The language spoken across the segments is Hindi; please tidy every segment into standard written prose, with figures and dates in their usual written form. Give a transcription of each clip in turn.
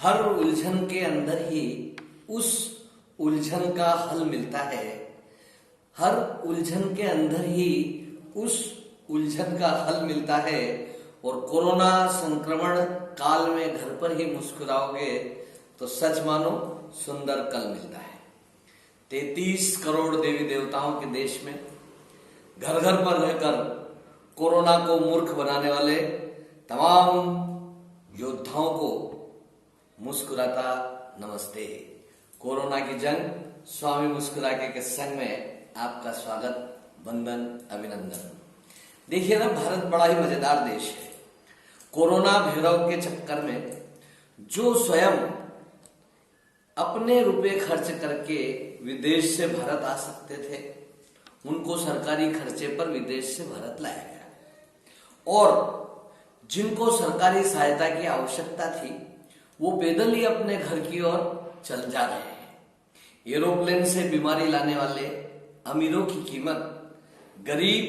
हर उलझन के अंदर ही उस उलझन का हल मिलता है। हर उलझन के अंदर ही उस उलझन का हल मिलता है। और कोरोना संक्रमण काल में घर पर ही मुस्कुराओगे तो सच मानो सुंदर कल मिलता है। 33 करोड़ देवी देवताओं के देश में घर घर पर रहकर कोरोना को मूर्ख बनाने वाले तमाम योद्धाओं को मुस्कुराता नमस्ते। कोरोना की जंग स्वामी मुस्कुराके के संग में आपका स्वागत, वंदन, अभिनंदन। देखिए ना, भारत बड़ा ही मजेदार देश है। कोरोना भैरव के चक्कर में जो स्वयं अपने रुपए खर्च करके विदेश से भारत आ सकते थे, उनको सरकारी खर्चे पर विदेश से भारत लाया गया। और जिनको सरकारी सहायता की आवश्यकता थी, वो पैदल ही अपने घर की ओर चल जा रहे हैं। एरोप्लेन से बीमारी लाने वाले अमीरों की कीमत गरीब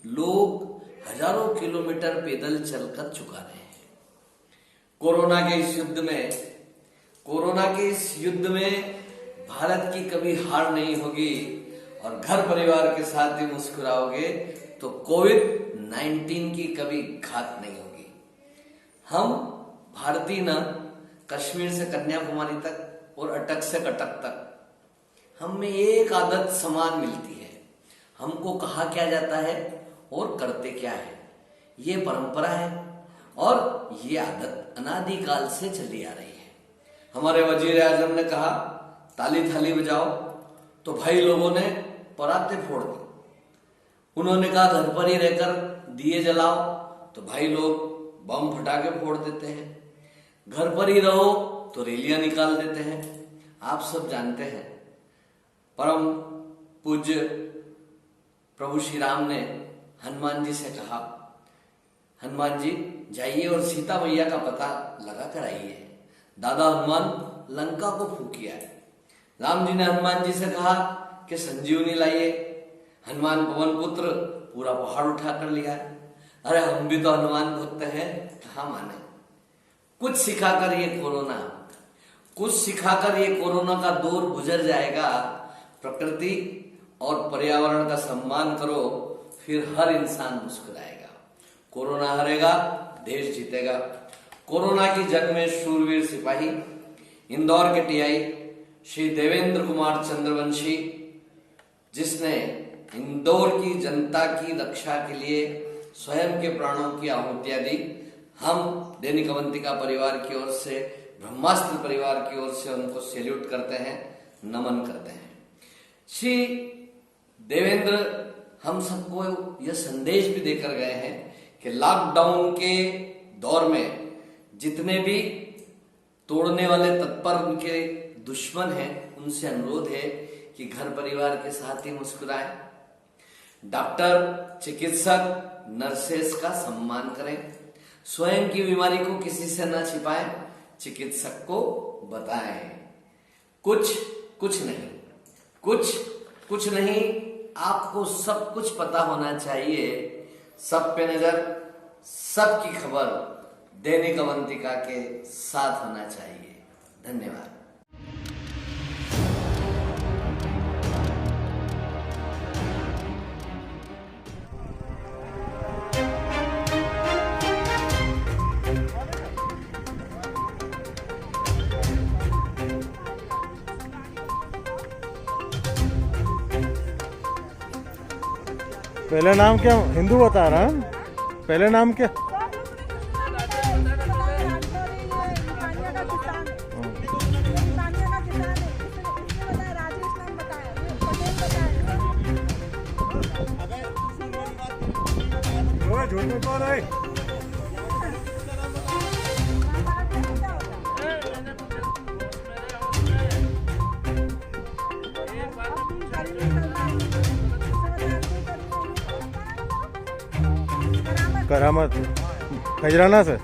लोग हजारों किलोमीटर पैदल चलकर चुका रहे हैं। कोरोना के इस युद्ध में भारत की कभी हार नहीं होगी। और घर परिवार के साथ ही मुस्कुराओगे तो कोविड-19 की कभी घात नहीं होगी। हम भारतीय न कश्मीर से कन्याकुमारी तक और अटक से कटक तक, हम में एक आदत समान मिलती है। हमको कहा क्या जाता है और करते क्या है, ये परंपरा है और ये आदत अनादिकाल से चली आ रही है। हमारे वजीर आजम ने कहा ताली थाली बजाओ, तो भाई लोगों ने पराते फोड़ दी। उन्होंने कहा घर पर ही रहकर दिए जलाओ, तो भाई लोग बम फटाके फोड़ देते हैं। घर पर ही रहो तो रैलियां निकाल देते हैं। आप सब जानते हैं, परम पूज्य प्रभु श्री राम ने हनुमान जी से कहा, हनुमान जी जाइए और सीता मैया का पता लगा कर आइए। दादा हनुमान लंका को फूकिया है। राम जी ने हनुमान जी से कहा कि संजीवनी लाइए। हनुमान पवन पुत्र पूरा पहाड़ उठा कर लिया है। अरे हम भी तो हनुमान भक्त हैं, कहाँ माने। कुछ सिखाकर ये कोरोना का दौर गुजर जाएगा। प्रकृति और पर्यावरण का सम्मान करो, फिर हर इंसान मुस्कुराएगा। कोरोना हारेगा, देश जीतेगा। कोरोना की जंग में शूरवीर सिपाही इंदौर के टीआई श्री देवेंद्र कुमार चंद्रवंशी, जिसने इंदौर की जनता की रक्षा के लिए स्वयं के प्राणों की आहुतियां दी, हम दैनिक अवंतिका परिवार की ओर से, ब्रह्मास्त्र परिवार की ओर से उनको सैल्यूट करते हैं, नमन करते हैं। श्री देवेंद्र हम सबको यह संदेश भी देकर गए हैं कि लॉकडाउन के दौर में जितने भी तोड़ने वाले तत्पर उनके दुश्मन हैं, उनसे अनुरोध है कि घर परिवार के साथ ही मुस्कुराएं। डॉक्टर, चिकित्सक, नर्सेस का सम्मान करें। स्वयं की बीमारी को किसी से न छिपाएं, चिकित्सक को बताएं। कुछ नहीं, आपको सब कुछ पता होना चाहिए। सब पे नजर, सबकी खबर दैनिक अवंतिका के साथ होना चाहिए। धन्यवाद। पहले नाम क्या? हिंदू बता रहा है। पहले नाम क्या? झूठ में कौन है? करामत खजराना से।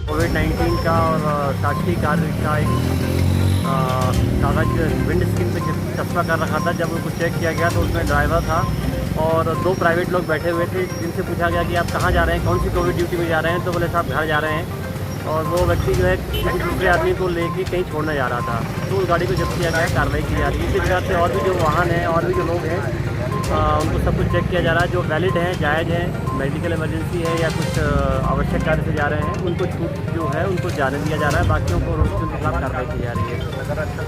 कोविड-19 का और साक्षी कार का एक कागज विंड स्क्रीन पे चस्पा कर रखा था। जब उनको चेक किया गया तो उसमें ड्राइवर था और 2 प्राइवेट लोग बैठे हुए थे, जिनसे पूछा गया कि आप कहाँ जा रहे हैं, कौन सी कोविड ड्यूटी में जा रहे हैं, तो बोले साहब घर जा रहे हैं। और वो व्यक्ति जो है किसी दूसरे आदमी को लेके कहीं छोड़ने जा रहा था, तो उस गाड़ी को जब्त किया गया है, कार्रवाई की जा रही है। इसी प्रकार से और भी जो वाहन हैं और भी जो लोग हैं उनको सब कुछ चेक किया जा रहा है। जो वैलिड हैं, जायज़ हैं, मेडिकल इमरजेंसी है या कुछ आवश्यक कार्य से जा रहे हैं, उनको छूट जो है उनको जाने दिया जा रहा है। बाकियों को रोक के खिलाफ कार्रवाई की जा रही है।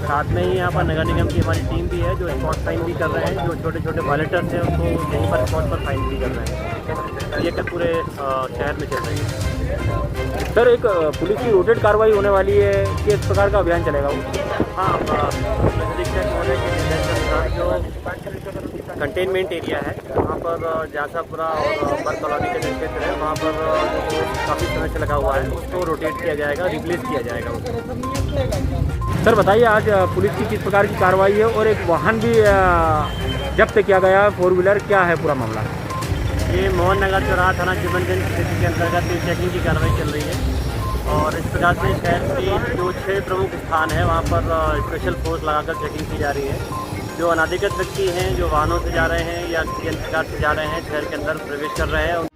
साथ में ही यहाँ पर नगर निगम की हमारी टीम भी है जो स्पॉट फाइन भी कर रहे हैं। जो छोटे छोटे वॉलेंटियर्स हैं उनको यहीं पर स्पॉट पर फाइन भी कर रहे हैं। ये कर पूरे शहर में चल रही है। सर, एक पुलिस की रोटेट कार्रवाई होने वाली है कि इस प्रकार का अभियान चलेगा? हाँ, अधीक्षक महोदय के निर्देशानुसार जो कंटेनमेंट एरिया है वहाँ पर जासापुरा और बर कॉलोनी के जो क्षेत्र है वहाँ पर काफ़ी समय से लगा हुआ है, उसको रोटेट किया जाएगा, रिप्लेस किया जाएगा उसको। सर बताइए, आज पुलिस की किस प्रकार की कार्रवाई है और एक वाहन भी जब्त किया गया, 4 व्हीलर, क्या है पूरा मामला? ये मोहन नगर चौराहा थाना चिमनगंज क्षेत्र के अंतर्गत चेकिंग की कार्रवाई चल रही है। और इस प्रकार से शहर के जो 6 प्रमुख स्थान है वहाँ पर स्पेशल फोर्स लगाकर चेकिंग की जा रही है। जो अनाधिकृत व्यक्ति हैं, जो वाहनों से जा रहे हैं या किसी अन्य प्रकार से जा रहे हैं, शहर के अंदर प्रवेश कर रहे हैं,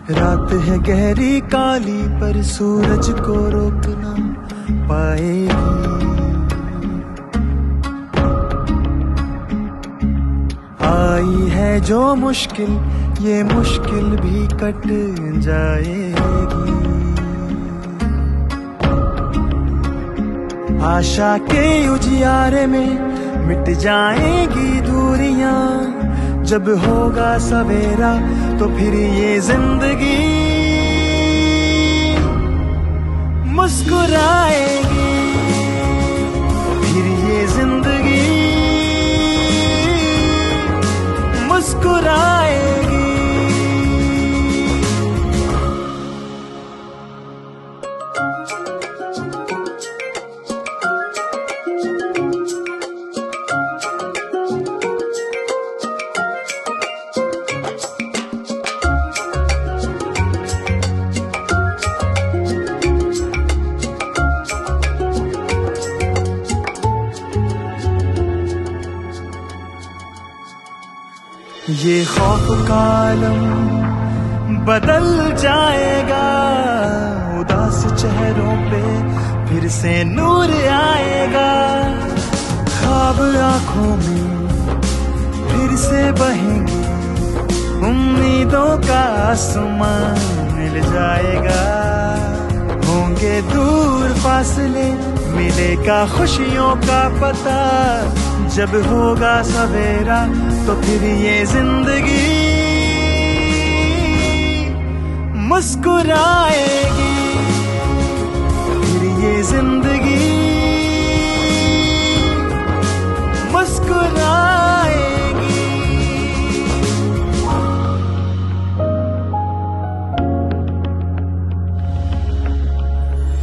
रात है गहरी काली पर सूरज को रोक ना पाएगी। गई है जो मुश्किल, ये मुश्किल भी कट जाएगी। आशा के उजियारे में मिट जाएंगी दूरियां, जब होगा सवेरा तो फिर ये जिंदगी मुस्कुराएगी, फिर ये जिंदगी मुस्कुराएगी। ये खौफ का आलम बदल जाएगा, उदास चेहरों पे फिर से नूर आएगा, ख्वाब आंखों में फिर से बहेंगे, उम्मीदों का आसमान मिल जाएगा। होंगे दूर फासले, मिलेगा खुशियों का पता, जब होगा सवेरा तो फिर ये जिंदगी मुस्कुराएगी, फिर ये जिंदगी मुस्कुराएगी।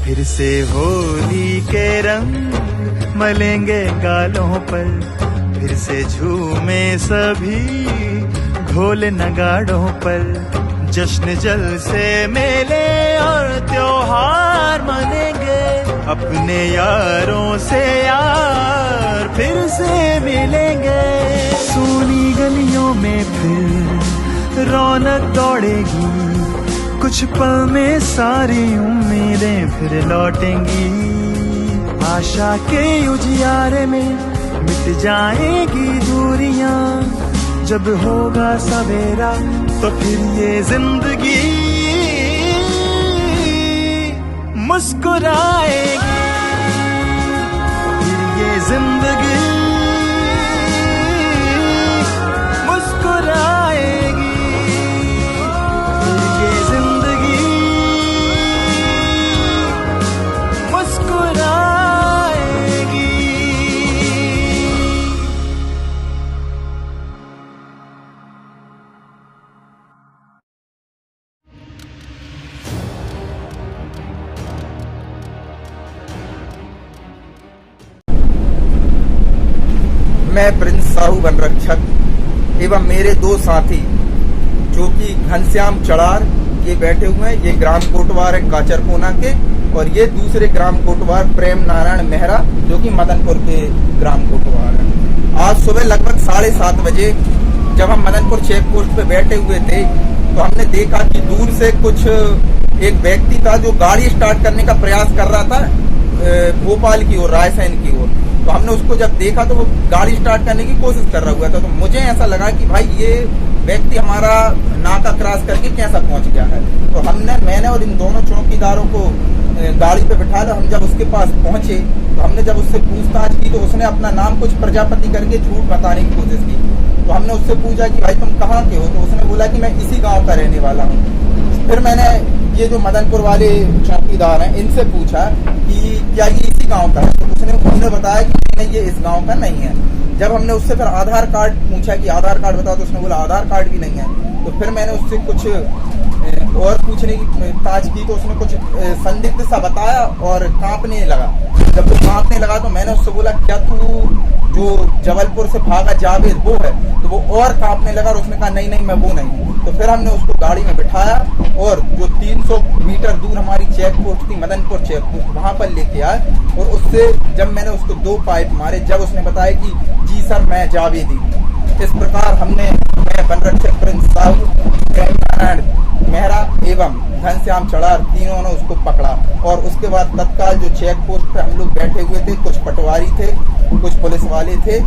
फिर से होली के रंग मलेंगे गालों पर, फिर से झूमे सभी ढोल नगाड़ों पर, जश्न जल से मेले और त्योहार मनेंगे, अपने यारों से यार फिर से मिलेंगे। सूनी गलियों में फिर रौनक दौड़ेगी, कुछ पल में सारी उम्मीदें फिर लौटेंगी। आशा के उजियारे में मिट जाएगी दूरियां, जब होगा सवेरा तो फिर ये जिंदगी मुस्कुराएगी, फिर ये जिंदगी मुस्कुराएगी, फिर ये जिंदगी मुस्कुराएगी। मैं प्रिंस साहू वनरक्षक एवं मेरे दो साथी जो कि घनश्याम चड़ार ये बैठे हुए हैं, ये ग्राम कोटवार है काचरकोना के, और ये दूसरे ग्राम कोटवार प्रेम नारायण मेहरा जो कि मदनपुर के ग्राम कोटवार है। आज सुबह लगभग 7:30 बजे जब हम मदनपुर चेक पोस्ट पे बैठे हुए थे तो हमने देखा कि दूर से कुछ एक व्यक्ति था जो गाड़ी स्टार्ट करने का प्रयास कर रहा था भोपाल की ओर, रायसेन की ओर। तो हमने उसको जब देखा तो वो गाड़ी स्टार्ट करने की कोशिश कर रहा हुआ था, तो मुझे ऐसा लगा कि भाई ये व्यक्ति हमारा नाका क्रॉस करके कैसा पहुंच गया है। तो मैंने और इन दोनों चौकीदारों को गाड़ी पे बिठा लो। हम जब उसके पास पहुंचे तो हमने जब उससे पूछताछ की तो उसने अपना नाम कुछ प्रजापति करके झूठ बताने की कोशिश की। तो हमने उससे पूछा कि भाई तुम कहाँ के हो, तो उसने बोला कि मैं इसी गाँव का रहने वाला हूँ। फिर मैंने ये जो मदनपुर वाले चौकीदार हैं इनसे पूछा कि क्या ये इसी गांव का है, तो उन्होंने बताया कि नहीं ये इस गांव का नहीं है। जब हमने उससे फिर आधार कार्ड पूछा कि आधार कार्ड बताओ, तो उसने बोला आधार कार्ड भी नहीं है। तो फिर मैंने उससे कुछ और पूछने की ताज की तो उसने कुछ संदिग्ध सा बताया और कांपने लगा। जब वो कांपने लगा तो मैंने उससे बोला क्या तू जो जबलपुर से भागा जावेद वो है, तो वो और कांपने लगा और उसने कहा नहीं नहीं मैं वो नहीं हूँ। तो फिर हमने उसको गाड़ी में बिठाया और जो 300 मीटर दूर हमारी चेक पोस्ट थी मदनपुर चेक पोस्ट, वहां पर लेके आए और उससे जब मैंने उसको 2 पाइप मारे, जब उसने बताया कि जी सर मैं जावेदी हूँ। इस प्रकार मैं वनरक्षक प्रिंस साहू, प्रेम नारायण मेहरा एवं घनश्याम चड़ार तीनों ने उसको पकड़ा और उसके बाद तत्काल जो चेक पोस्ट पे हम लोग बैठे हुए थे, कुछ पटवारी थे, कुछ पुलिस वाले थे,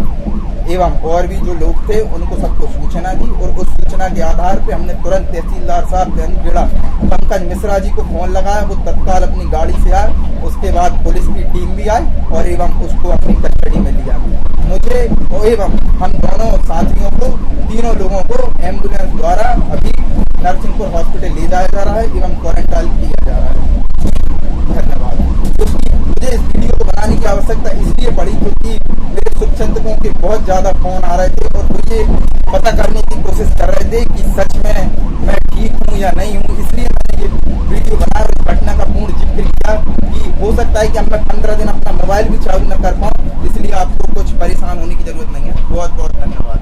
एवं और भी जो लोग थे उनको सबको सूचना दी और उस सूचना के आधार पे हमने तुरंत तहसीलदार साहब बेंजीड़ा पंकज मिश्रा जी को फोन लगाया। वो तत्काल अपनी गाड़ी से आए। उसके बाद पुलिस की टीम भी आई और एवं उसको अपनी कस्टडी में लिया। मुझे एवं हम दोनों साथियों को, तीनों लोगों को एम्बुलेंस द्वारा अभी नरसिंहपुर हॉस्पिटल ले जाया जा रहा है एवं क्वारंटाइन किया जा रहा है। धन्यवाद। मुझे इस वीडियो को बनाने की आवश्यकता इसलिए पड़ी क्योंकि मेरे शुभचिंतकों के बहुत ज्यादा फोन आ रहे थे और वो ये पता करने की कोशिश कर रहे थे कि सच में मैं ठीक हूँ या नहीं हूँ। इसलिए मैंने ये वीडियो बनाया और इस घटना का पूर्ण जिक्र किया कि हो सकता है कि अब मैं 15 दिन अपना मोबाइल भी चालू न कर पाऊँ, इसलिए आपको कुछ परेशान होने की जरूरत नहीं है। बहुत बहुत धन्यवाद।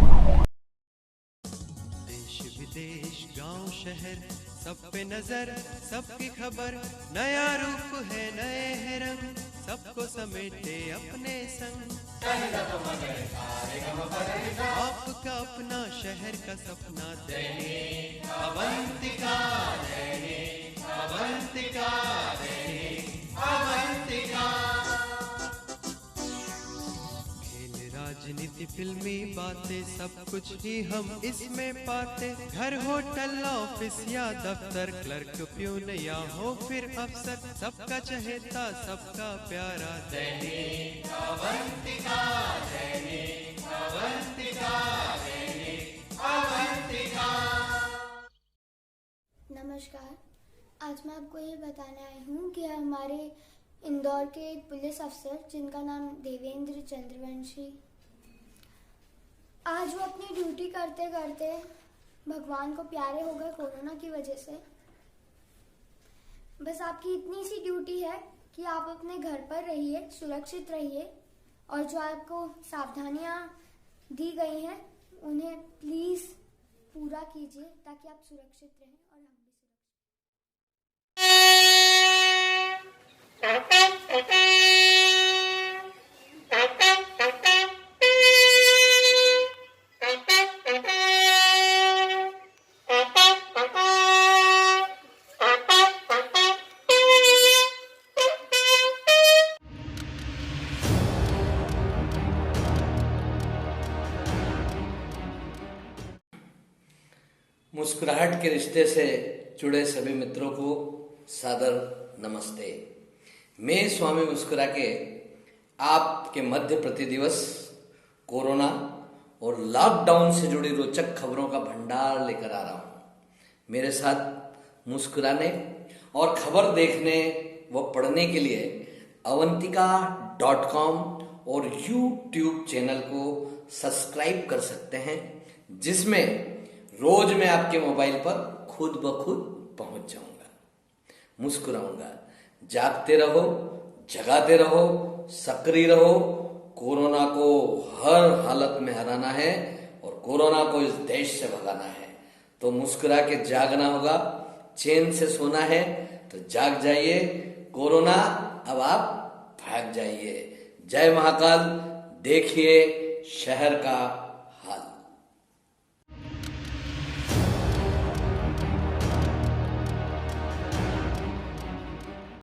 देश विदेश गांव शहर सब पे नजर, सबकी खबर, नया रूप है नए है रंग, सबको समेटे अपने संग। आपका अपना शहर का सपना दैनिक अवंतिका, दैनिक अवंतिका, दैनिक अवंतिका। राजनीति फिल्मी बातें सब कुछ ही हम इसमें पाते। घर होटल ऑफिस या दफ्तर, क्लर्क प्यून या हो फिर अफसर, सबका चहेता सबका प्यारा दैनिक अवंतिका, दैनिक अवंतिका, दैनिक अवंतिका। नमस्कार, आज मैं आपको ये बताने आई हूँ कि हमारे इंदौर के एक पुलिस अफसर जिनका नाम देवेंद्र चंद्रवंशी, आज वो अपनी ड्यूटी करते करते भगवान को प्यारे हो गए कोरोना की वजह से। बस आपकी इतनी सी ड्यूटी है कि आप अपने घर पर रहिए, सुरक्षित रहिए और जो आपको सावधानियां दी गई हैं उन्हें प्लीज़ पूरा कीजिए ताकि आप सुरक्षित रहें और हम भी मुस्कुराहट के रिश्ते से जुड़े सभी मित्रों को सादर नमस्ते। मैं स्वामी मुस्कुरा के आपके मध्य प्रतिदिवस कोरोना और लॉकडाउन से जुड़ी रोचक खबरों का भंडार लेकर आ रहा हूं। मेरे साथ मुस्कुराने और खबर देखने व पढ़ने के लिए avantika.com और YouTube चैनल को सब्सक्राइब कर सकते हैं, जिसमें रोज मैं आपके मोबाइल पर खुद ब खुद पहुंच जाऊंगा। मुस्कुराऊंगा। जागते रहो, जगाते रहो, सक्रिय रहो। कोरोना को हर हालत में हराना है और कोरोना को इस देश से भगाना है। तो मुस्कुरा के जागना होगा। चैन से सोना है तो जाग जाइए। कोरोना अब आप भाग जाइए। जय महाकाल। देखिए शहर का